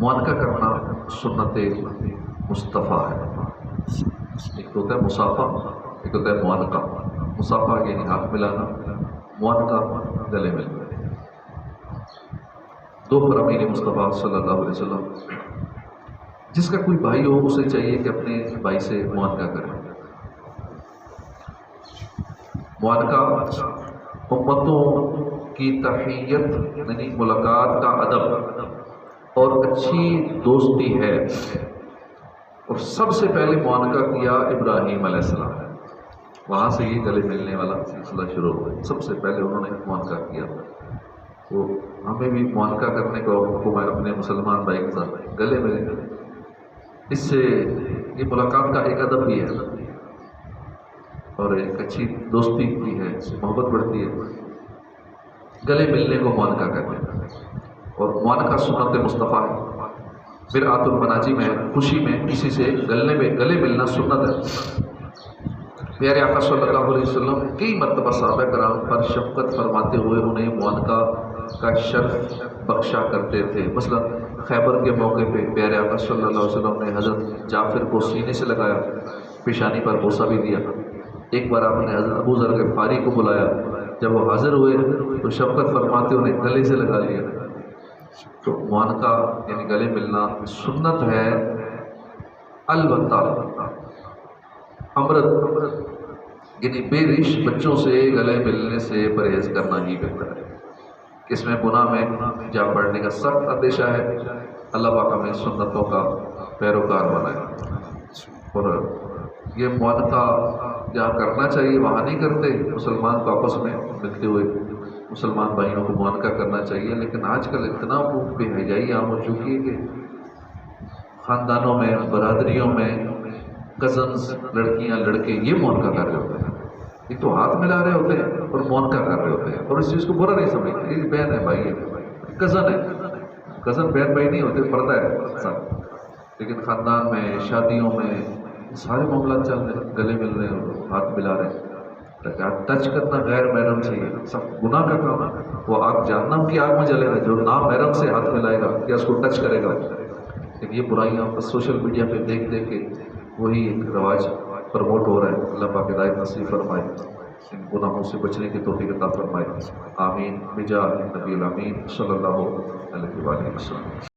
معانقہ کرنا سنت مصطفیٰ ہے. ایک تو ہوتا ہے مصافہ، ایک ہوتا ہے معانقہ. مصافہ یعنی ہاتھ ملانا، معانقہ گلے ملنا. دو فرامین مصطفیٰ صلی اللہ علیہ وسلم. جس کا کوئی بھائی ہو اسے چاہیے کہ اپنے بھائی سے معانقہ کرے. معانقہ امتوں کی تحیت یعنی ملاقات کا ادب اور اچھی دوستی ہے. اور سب سے پہلے معانقہ کیا ابراہیم علیہ السلام نے. وہاں سے یہ گلے ملنے والا سلسلہ شروع ہوا. سب سے پہلے انہوں نے معانقہ کیا. تو ہمیں بھی معانقہ کرنے کا حکم ہے اپنے مسلمان بھائی کے ساتھ گلے ملیں. اس سے یہ ملاقات کا ایک ادب بھی ہے اور ایک اچھی دوستی بھی ہے، اس سے محبت بڑھتی ہے. گلے ملنے کو معانقہ کہتے ہیں. اور معانقہ سنت مصطفیٰ ہے. برعۃ المناجی میں خوشی میں کسی سے گلے ملنا سنت ہے. پیارے آقا صلی اللہ علیہ وسلم کئی مرتبہ صحابہ کرام پر شفقت فرماتے ہوئے انہیں معانقہ کا شرف بخشا کرتے تھے. مثلا خیبر کے موقع پہ پیارے آقا صلی اللہ علیہ وسلم نے حضرت جعفر کو سینے سے لگایا، پیشانی پر بوسہ بھی دیا. ایک بار آپ نے حضرت ابو ذر غفاری کو بلایا، جب وہ حاضر ہوئے تو شفقت فرماتے انہیں گلے سے لگا لیا. تو معانقہ یعنی گلے ملنا سنت ہے. البتہ امرت یعنی بے رش بچوں سے گلے ملنے سے پرہیز کرنا ہی بہتر ہے. اس میں گناہ میں جا پڑنے کا سخت اندیشہ ہے. اللہ پاک ہمیں سنتوں کا پیروکار بنائے. اور یہ معانقہ جہاں کرنا چاہیے وہاں نہیں کرتے. مسلمان کو آپس میں ملتے ہوئے مسلمان بھائیوں کو معانقہ کرنا چاہیے. لیکن آج کل اتنا بے حیائی عام ہو چکی ہے کہ خاندانوں میں، برادریوں میں کزنز، لڑکیاں لڑکے یہ معانقہ کر رہے ہوتے ہیں. ایک تو ہاتھ ملا رہے ہوتے ہیں اور معانقہ کر رہے ہوتے ہیں اور اس چیز کو برا نہیں سمجھتے. یہ بہن ہے، بھائی ہے، کزن ہے. کزن بہن بھائی نہیں ہوتے، پردہ ہے سب. لیکن خاندان میں، شادیوں میں سارے معاملات چل رہے ہیں، گلے مل رہے ہیں، ہاتھ ملا رہے ہیں. ٹچ کرنا غیر محرم سے سب گناہ کا کام ہے. وہ آگ جہنم کی آگ میں جلے گا جو نامحرم سے ہاتھ ملائے گا یا اس کو ٹچ کرے گا. لیکن یہ برائیاں بس سوشل میڈیا پہ دیکھ دیکھ کے وہی ایک رواج پروموٹ ہو رہا ہے. اللہ پاک ہدایت نصیب فرمائے، ان گناہوں سے بچنے کی توفیق عطا فرمائے. آمین بجاہ نبی الامین صلی اللہ علیہ وسلم.